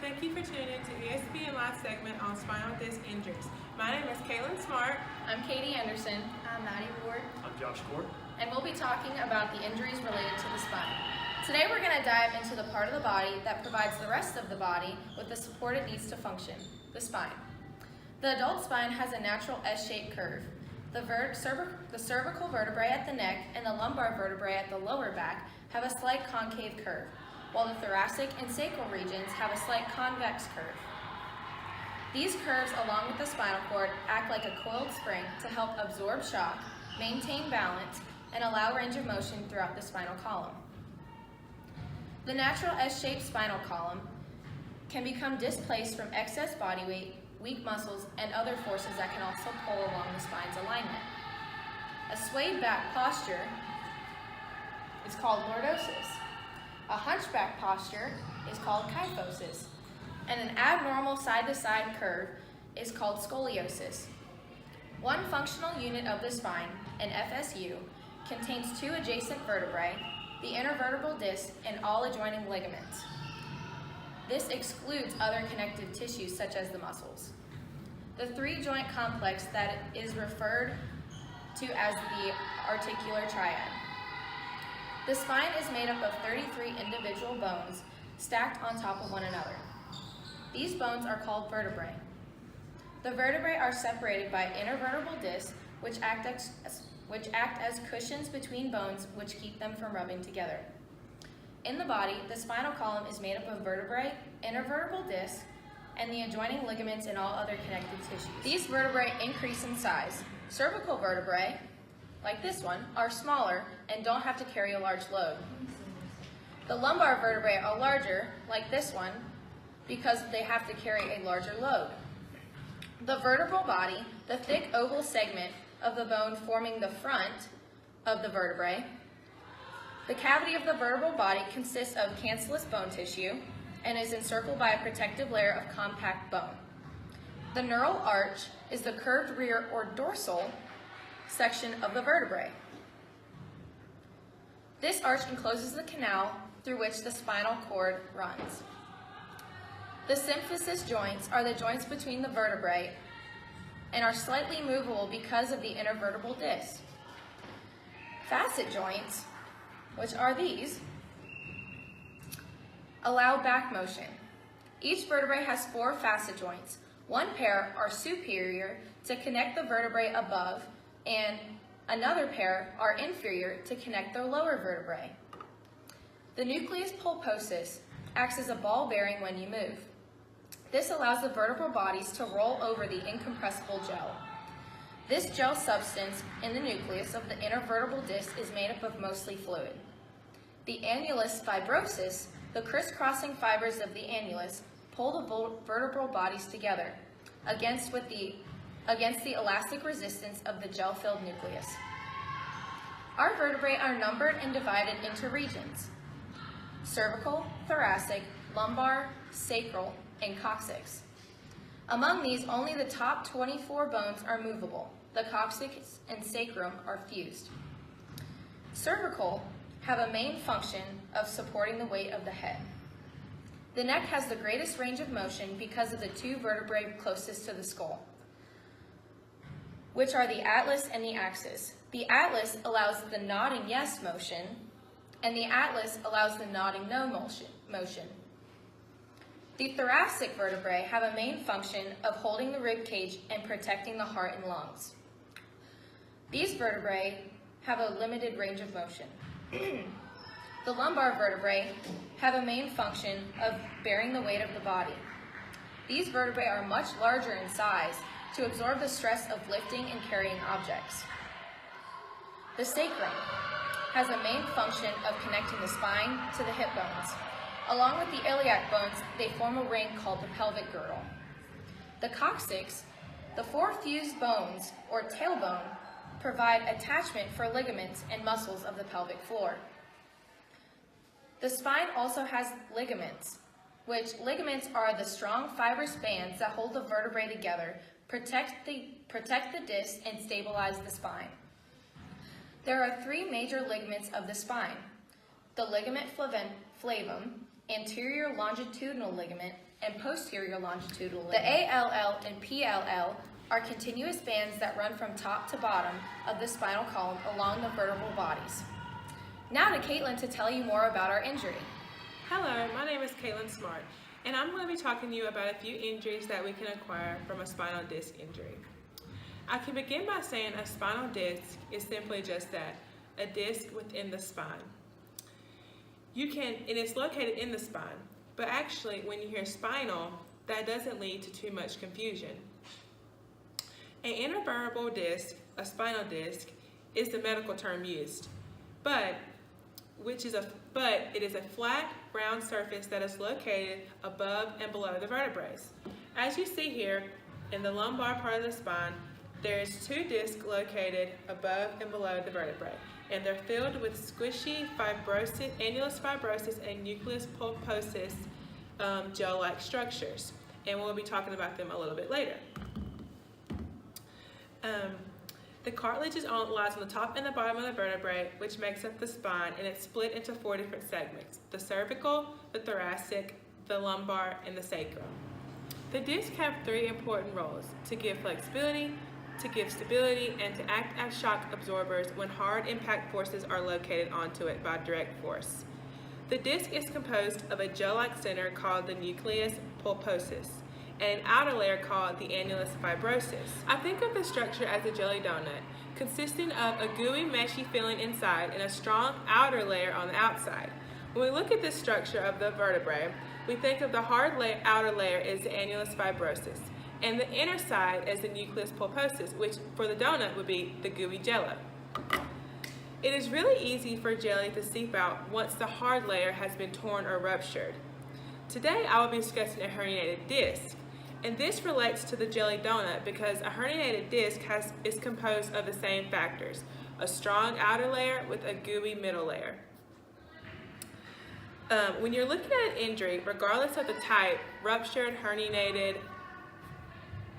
Thank you for tuning in to ESPN Live segment on spinal disc injuries. My name is Kaylin Smart. I'm Katie Anderson. I'm Maddie Ward. I'm Josh Court. And we'll be talking about the injuries related to the spine. Today we're going to dive into the part of the body that provides the rest of the body with the support it needs to function, the spine. The adult spine has a natural S-shaped curve. The cervical vertebrae at the neck and the lumbar vertebrae at the lower back have a slight concave curve, while the thoracic and sacral regions have a slight convex curve. These curves, along with the spinal cord, act like a coiled spring to help absorb shock, maintain balance, and allow range of motion throughout the spinal column. The natural S-shaped spinal column can become displaced from excess body weight, weak muscles, and other forces that can also pull along the spine's alignment. A swayed back posture is called lordosis. A hunchback posture is called kyphosis. And an abnormal side-to-side curve is called scoliosis. One functional unit of the spine, an FSU, contains two adjacent vertebrae, the intervertebral disc, and all adjoining ligaments. This excludes other connective tissues such as the muscles. The three-joint complex that is referred to as the articular triad. The spine is made up of 33 individual bones stacked on top of one another. These bones are called vertebrae. The vertebrae are separated by intervertebral discs, which act as cushions between bones which keep them from rubbing together. In the body, the spinal column is made up of vertebrae, intervertebral discs, and the adjoining ligaments and all other connective tissues. These vertebrae increase in size. Cervical vertebrae, like this one, are smaller and don't have to carry a large load. The lumbar vertebrae are larger, like this one, because they have to carry a larger load. The vertebral body, the thick oval segment of the bone forming the front of the vertebrae. The cavity of the vertebral body consists of cancellous bone tissue and is encircled by a protective layer of compact bone. The neural arch is the curved rear or dorsal section of the vertebrae. This arch encloses the canal through which the spinal cord runs. The symphysis joints are the joints between the vertebrae and are slightly movable because of the intervertebral disc. Facet joints, which are these, allow back motion. Each vertebrae has 4 facet joints. One pair are superior to connect the vertebrae above, and another pair are inferior to connect the lower vertebrae. The nucleus pulposus acts as a ball bearing when you move. This allows the vertebral bodies to roll over the incompressible gel. This gel substance in the nucleus of the intervertebral disc is made up of mostly fluid. The annulus fibrosus, the crisscrossing fibers of the annulus, pull the vertebral bodies together against the elastic resistance of the gel-filled nucleus. Our vertebrae are numbered and divided into regions: cervical, thoracic, lumbar, sacral, and coccyx. Among these, only the top 24 bones are movable. The coccyx and sacrum are fused. Cervical have a main function of supporting the weight of the head. The neck has the greatest range of motion because of the 2 vertebrae closest to the skull, which are the atlas and the axis. The atlas allows the nodding yes motion, and the atlas allows the nodding no motion. The thoracic vertebrae have a main function of holding the rib cage and protecting the heart and lungs. These vertebrae have a limited range of motion. The lumbar vertebrae have a main function of bearing the weight of the body. These vertebrae are much larger in size to absorb the stress of lifting and carrying objects. The sacrum has a main function of connecting the spine to the hip bones. Along with the iliac bones, they form a ring called the pelvic girdle. The coccyx, the 4 fused bones, or tailbone, provide attachment for ligaments and muscles of the pelvic floor. The spine also has ligaments, which ligaments are the strong fibrous bands that hold the vertebrae together, protect the disc, and stabilize the spine. There are 3 major ligaments of the spine: the ligament flavum, anterior longitudinal ligament, and posterior longitudinal ligament. The ALL and PLL are continuous bands that run from top to bottom of the spinal column along the vertebral bodies. Now to Caitlin to tell you more about our injury. Hello, my name is Caitlin Smart, and I'm going to be talking to you about a few injuries that we can acquire from a spinal disc injury. I can begin by saying a spinal disc is simply just that, a disc within the spine. And it's located in the spine, but actually when you hear spinal, that doesn't lead to too much confusion. An intervertebral disc, a spinal disc, is the medical term used, but it is a flat, round surface that is located above and below the vertebrae. As you see here, in the lumbar part of the spine, there's two discs located above and below the vertebrae, and they're filled with squishy annulus fibrosis and nucleus pulposus gel-like structures, and we'll be talking about them a little bit later. The cartilage lies on the top and the bottom of the vertebrae, which makes up the spine, and it's split into 4 different segments: the cervical, the thoracic, the lumbar, and the sacrum. The discs have 3 important roles: to give flexibility, to give stability, and to act as shock absorbers when hard impact forces are located onto it by direct force. The disc is composed of a gel-like center called the nucleus pulposus and an outer layer called the annulus fibrosus. I think of the structure as a jelly donut, consisting of a gooey, meshy filling inside and a strong outer layer on the outside. When we look at this structure of the vertebrae, we think of the hard outer layer as the annulus fibrosus, and the inner side as the nucleus pulposus, which for the donut would be the gooey jello. It is really easy for jelly to seep out once the hard layer has been torn or ruptured. Today I will be discussing a herniated disc, and this relates to the jelly donut because a herniated disc is composed of the same factors: a strong outer layer with a gooey middle layer. When you're looking at an injury, regardless of the type, ruptured, herniated,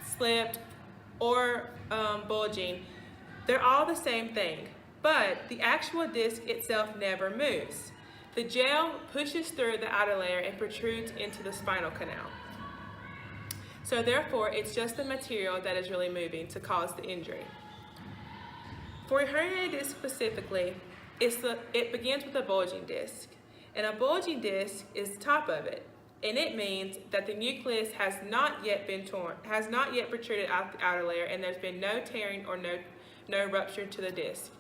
slipped, or bulging, they're all the same thing, but the actual disc itself never moves. The gel pushes through the outer layer and protrudes into the spinal canal. So therefore, it's just the material that is really moving to cause the injury. For a herniated disc specifically, it begins with a bulging disc, and a bulging disc is the top of it. And it means that the nucleus has not yet protruded out the outer layer, and there's been no tearing or no rupture to the disc.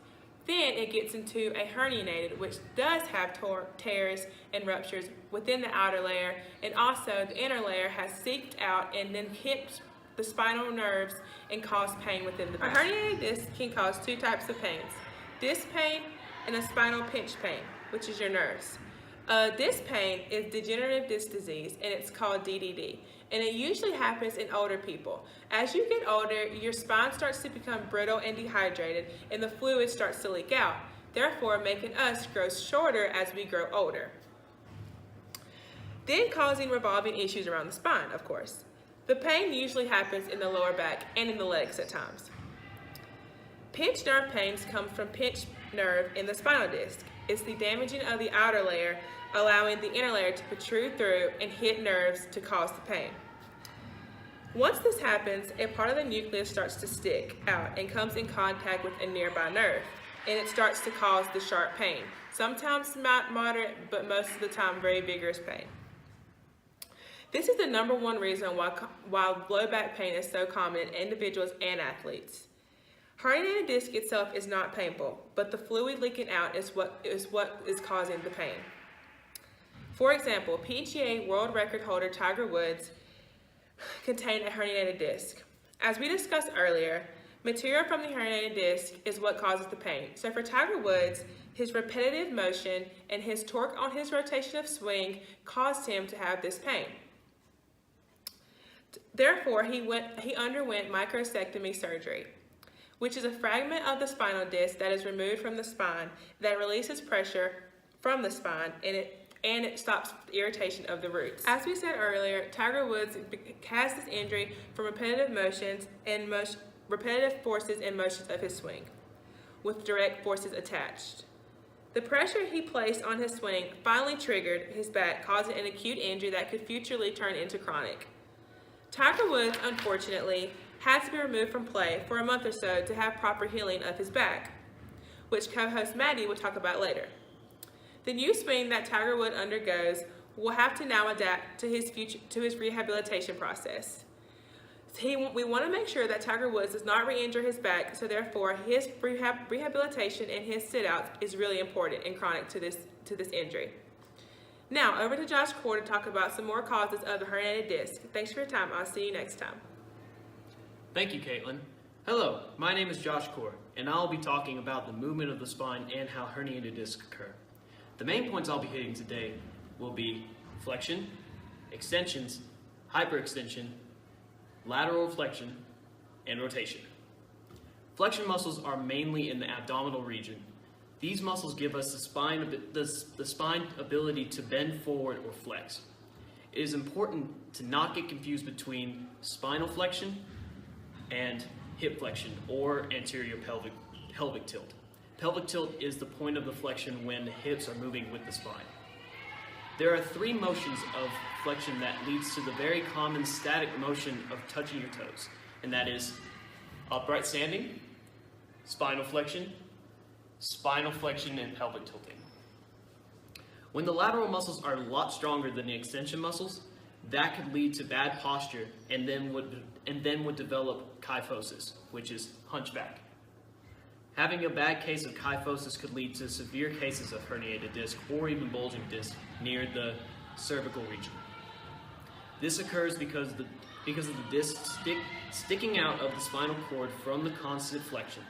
Then it gets into a herniated, which does have tears and ruptures within the outer layer, and also the inner layer has seeped out and then hit the spinal nerves and cause pain within the back. A herniated disc can cause 2 types of pains: disc pain and a spinal pinch pain, which is your nerves. Disc pain is degenerative disc disease, and it's called DDD, and it usually happens in older people. As you get older, your spine starts to become brittle and dehydrated, and the fluid starts to leak out, therefore making us grow shorter as we grow older. Then causing revolving issues around the spine, of course. The pain usually happens in the lower back and in the legs at times. Pinched nerve pains come from pinched nerve in the spinal disc. It's the damaging of the outer layer, allowing the inner layer to protrude through and hit nerves to cause the pain. Once this happens, a part of the nucleus starts to stick out and comes in contact with a nearby nerve, and it starts to cause the sharp pain. Sometimes moderate, but most of the time very vigorous pain. This is the #1 reason why low back pain is so common in individuals and athletes. Herniated disc itself is not painful, but the fluid leaking out is what is causing the pain. For example, PGA world record holder Tiger Woods contained a herniated disc. As we discussed earlier, material from the herniated disc is what causes the pain. So for Tiger Woods, his repetitive motion and his torque on his rotation of swing caused him to have this pain. Therefore, he underwent microsectomy surgery, which is a fragment of the spinal disc that is removed from the spine that releases pressure from the spine, and it stops the irritation of the roots. As we said earlier, Tiger Woods has this injury from repetitive motions and repetitive forces and motions of his swing, with direct forces attached. The pressure he placed on his swing finally triggered his back, causing an acute injury that could futurely turn into chronic. Tiger Woods, unfortunately, had to be removed from play for a month or so to have proper healing of his back, which co-host Maddie will talk about later. The new swing that Tiger Woods undergoes will have to now adapt to his rehabilitation process. We want to make sure that Tiger Woods does not re-injure his back, so therefore his rehabilitation and his sit-outs is really important and chronic to this injury. Now, over to Josh Core to talk about some more causes of the herniated disc. Thanks for your time. I'll see you next time. Thank you, Caitlin. Hello, my name is Josh Core, and I'll be talking about the movement of the spine and how herniated discs occur. The main points I'll be hitting today will be flexion, extensions, hyperextension, lateral flexion, and rotation. Flexion muscles are mainly in the abdominal region. These muscles give us the spine ability to bend forward or flex. It is important to not get confused between spinal flexion and hip flexion or anterior pelvic tilt. Pelvic tilt is the point of the flexion when the hips are moving with the spine. There are three motions of flexion that leads to the very common static motion of touching your toes, and that is upright standing, spinal flexion, and pelvic tilting. When the lateral muscles are a lot stronger than the extension muscles, that could lead to bad posture and then would develop kyphosis, which is hunchback. Having a bad case of kyphosis could lead to severe cases of herniated disc or even bulging disc near the cervical region. This occurs because of the disc sticking out of the spinal cord from the constant flexion.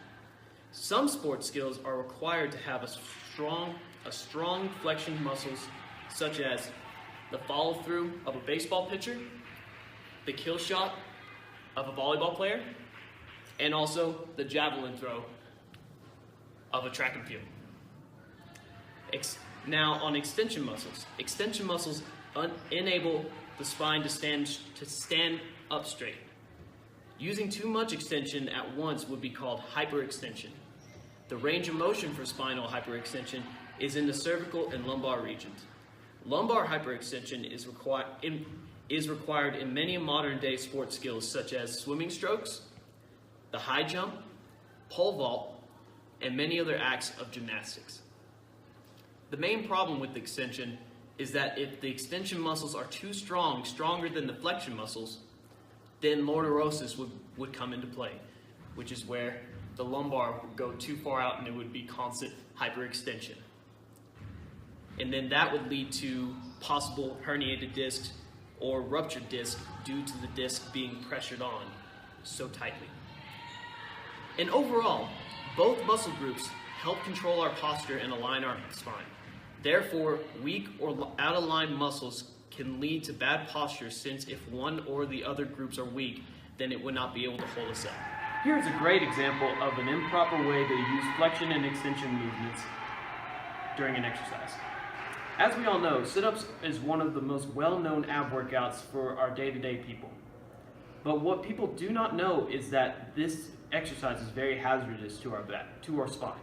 Some sports skills are required to have a strong flexion muscles, such as the follow-through of a baseball pitcher, the kill shot of a volleyball player, and also the javelin throw of a track and field. Now on extension muscles enable the spine to stand up straight. Using too much extension at once would be called hyperextension. The range of motion for spinal hyperextension is in the cervical and lumbar regions. Lumbar hyperextension is required in many modern day sports skills such as swimming strokes, the high jump, pole vault, and many other acts of gymnastics. The main problem with extension is that if the extension muscles are too strong, stronger than the flexion muscles, then lordosis would come into play, which is where the lumbar would go too far out and it would be constant hyperextension. And then that would lead to possible herniated discs or ruptured disc due to the disc being pressured on so tightly. And overall, both muscle groups help control our posture and align our spine. Therefore, weak or out-of-line muscles can lead to bad posture, since if one or the other groups are weak, then it would not be able to hold us up. Here's a great example of an improper way to use flexion and extension movements during an exercise. As we all know, sit-ups is one of the most well-known ab workouts for our day-to-day people. But what people do not know is that this exercise is very hazardous to our back, to our spine.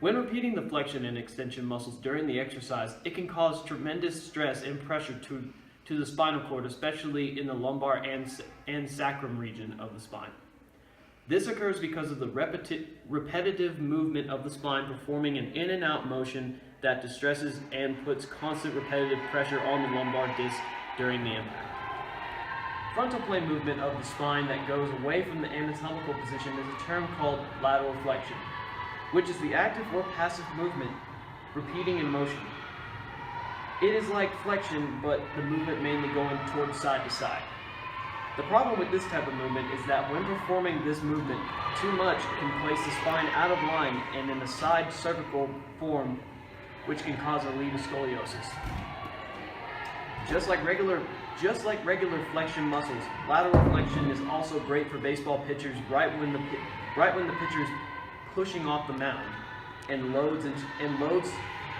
When repeating the flexion and extension muscles during the exercise, it can cause tremendous stress and pressure to the spinal cord, especially in the lumbar and sacrum region of the spine. This occurs because of the repetitive movement of the spine performing an in and out motion that distresses and puts constant repetitive pressure on the lumbar disc during the impact. Frontal plane movement of the spine that goes away from the anatomical position is a term called lateral flexion, which is the active or passive movement repeating in motion. It is like flexion, but the movement mainly going towards side to side. The problem with this type of movement is that when performing this movement too much, it can place the spine out of line and in a side cervical form, which can cause a lead to scoliosis. Just like regular flexion muscles, lateral flexion is also great for baseball pitchers right when the pitcher is pushing off the mound and loads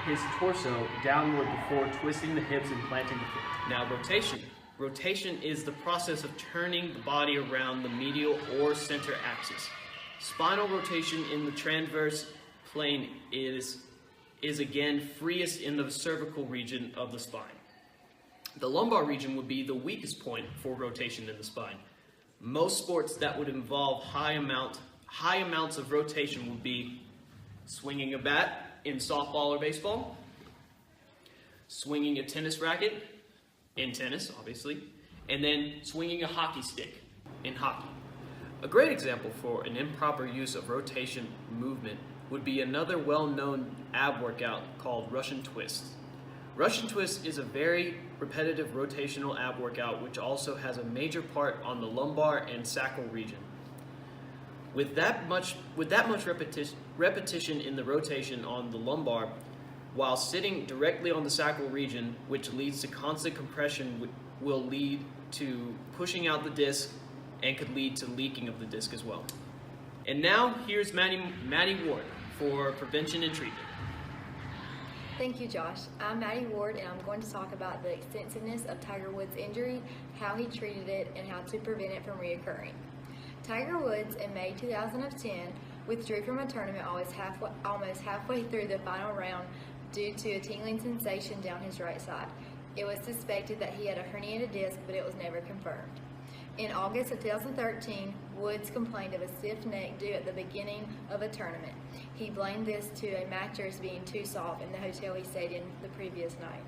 his torso downward before twisting the hips and planting the foot. Now rotation. Rotation is the process of turning the body around the medial or center axis. Spinal rotation in the transverse plane is is again freest in the cervical region of the spine. The lumbar region would be the weakest point for rotation in the spine. Most sports that would involve high amounts of rotation would be swinging a bat in softball or baseball, swinging a tennis racket in tennis, obviously, and then swinging a hockey stick in hockey. A great example for an improper use of rotation movement would be another well-known ab workout called Russian twist. Russian twist is a very repetitive rotational ab workout which also has a major part on the lumbar and sacral region. With that much repetition in the rotation on the lumbar, while sitting directly on the sacral region, which leads to constant compression, will lead to pushing out the disc and could lead to leaking of the disc as well. And now here's Maddie Ward for prevention and treatment. Thank you, Josh. I'm Maddie Ward, and I'm going to talk about the extensiveness of Tiger Woods' injury, how he treated it, and how to prevent it from reoccurring. Tiger Woods, in May 2010, withdrew from a tournament almost halfway through the final round due to a tingling sensation down his right side. It was suspected that he had a herniated disc, but it was never confirmed. In August of 2013, Woods complained of a stiff neck due at the beginning of a tournament. He blamed this to a mattress being too soft in the hotel he stayed in the previous night.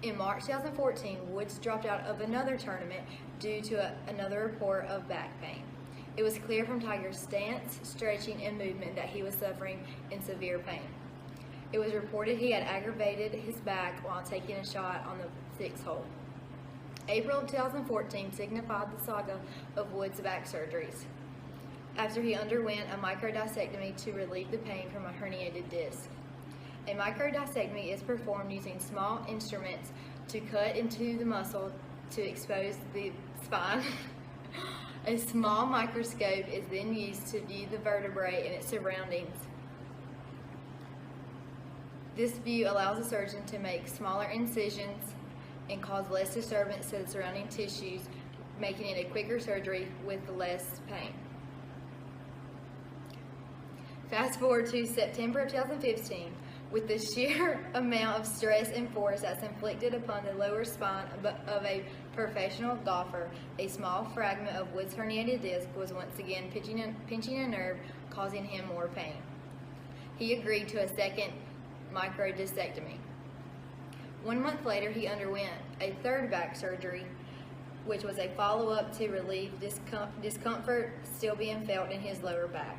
In March 2014, Woods dropped out of another tournament due to another report of back pain. It was clear from Tiger's stance, stretching, and movement that he was suffering in severe pain. It was reported he had aggravated his back while taking a shot on the 6th hole. April of 2014 signified the saga of Woods' back surgeries, after he underwent a microdiscectomy to relieve the pain from a herniated disc. A microdiscectomy is performed using small instruments to cut into the muscle to expose the spine. A small microscope is then used to view the vertebrae and its surroundings. This view allows the surgeon to make smaller incisions and cause less disturbance to the surrounding tissues, making it a quicker surgery with less pain. Fast forward to September of 2015. With the sheer amount of stress and force that's inflicted upon the lower spine of a professional golfer, a small fragment of Woods' herniated disc was once again pinching a nerve, causing him more pain. He agreed to a second microdiscectomy. 1 month later, he underwent a third back surgery, which was a follow-up to relieve discomfort still being felt in his lower back.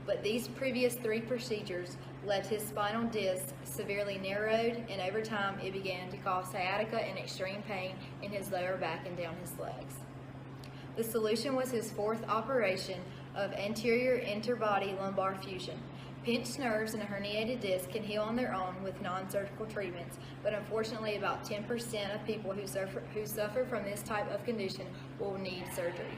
But these previous 3 procedures left his spinal disc severely narrowed, and over time it began to cause sciatica and extreme pain in his lower back and down his legs. The solution was his 4th operation of anterior interbody lumbar fusion. Pinched nerves in a herniated disc can heal on their own with non-surgical treatments, but unfortunately about 10% of people who suffer from this type of condition will need surgery.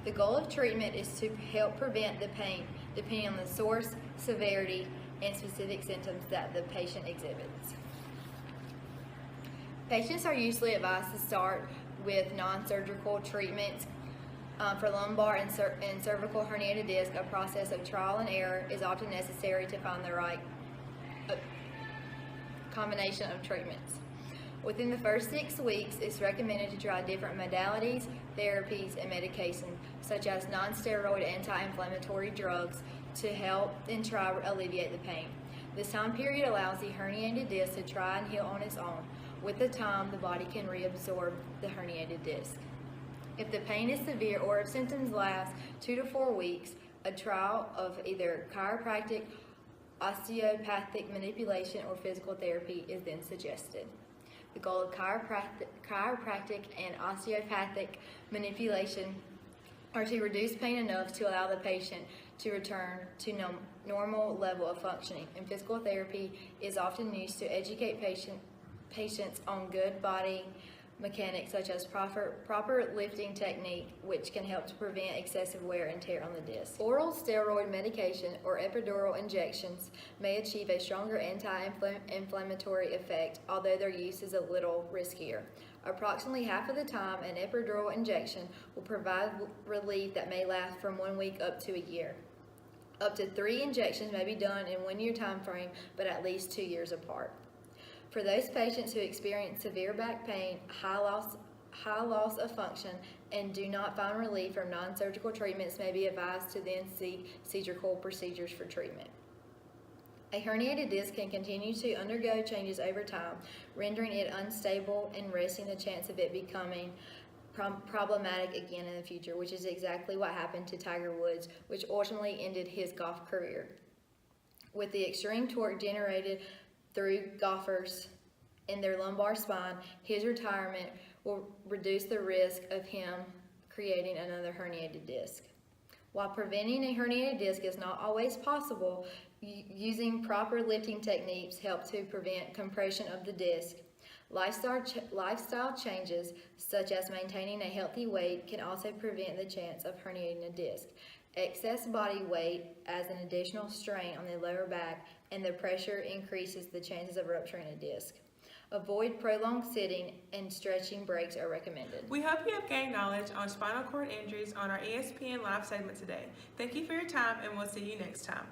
The goal of treatment is to help prevent the pain, depending on the source, severity, and specific symptoms that the patient exhibits. Patients are usually advised to start with non-surgical treatments. For lumbar and cervical herniated disc, a process of trial and error is often necessary to find the right combination of treatments. Within the first 6 weeks, it's recommended to try different modalities, therapies, and medications, such as non-steroid anti-inflammatory drugs, to help and try to alleviate the pain. This time period allows the herniated disc to try and heal on its own. With the time, the body can reabsorb the herniated disc. If the pain is severe or if symptoms last 2 to 4 weeks, a trial of either chiropractic, osteopathic manipulation, or physical therapy is then suggested. The goal of chiropractic and osteopathic manipulation are to reduce pain enough to allow the patient to return to normal level of functioning, and physical therapy is often used to educate patients on good body mechanics such as proper lifting technique, which can help to prevent excessive wear and tear on the disc. Oral steroid medication or epidural injections may achieve a stronger anti-inflammatory effect, although their use is a little riskier. Approximately half of the time, an epidural injection will provide relief that may last from 1 week up to a year. Up to 3 injections may be done in 1 year time frame, but at least 2 years apart. For those patients who experience severe back pain, high loss of function, and do not find relief from non-surgical treatments, may be advised to then seek surgical procedures for treatment. A herniated disc can continue to undergo changes over time, rendering it unstable and risking the chance of it becoming problematic again in the future, which is exactly what happened to Tiger Woods, which ultimately ended his golf career. With the extreme torque generated through golfers in their lumbar spine, his retirement will reduce the risk of him creating another herniated disc. While preventing a herniated disc is not always possible, using proper lifting techniques help to prevent compression of the disc. Lifestyle changes, such as maintaining a healthy weight, can also prevent the chance of herniating a disc. Excess body weight adds an additional strain on the lower back, and the pressure increases the chances of rupturing a disc. Avoid prolonged sitting, and stretching breaks are recommended. We hope you have gained knowledge on spinal cord injuries on our ESPN Live segment today. Thank you for your time, and we'll see you next time.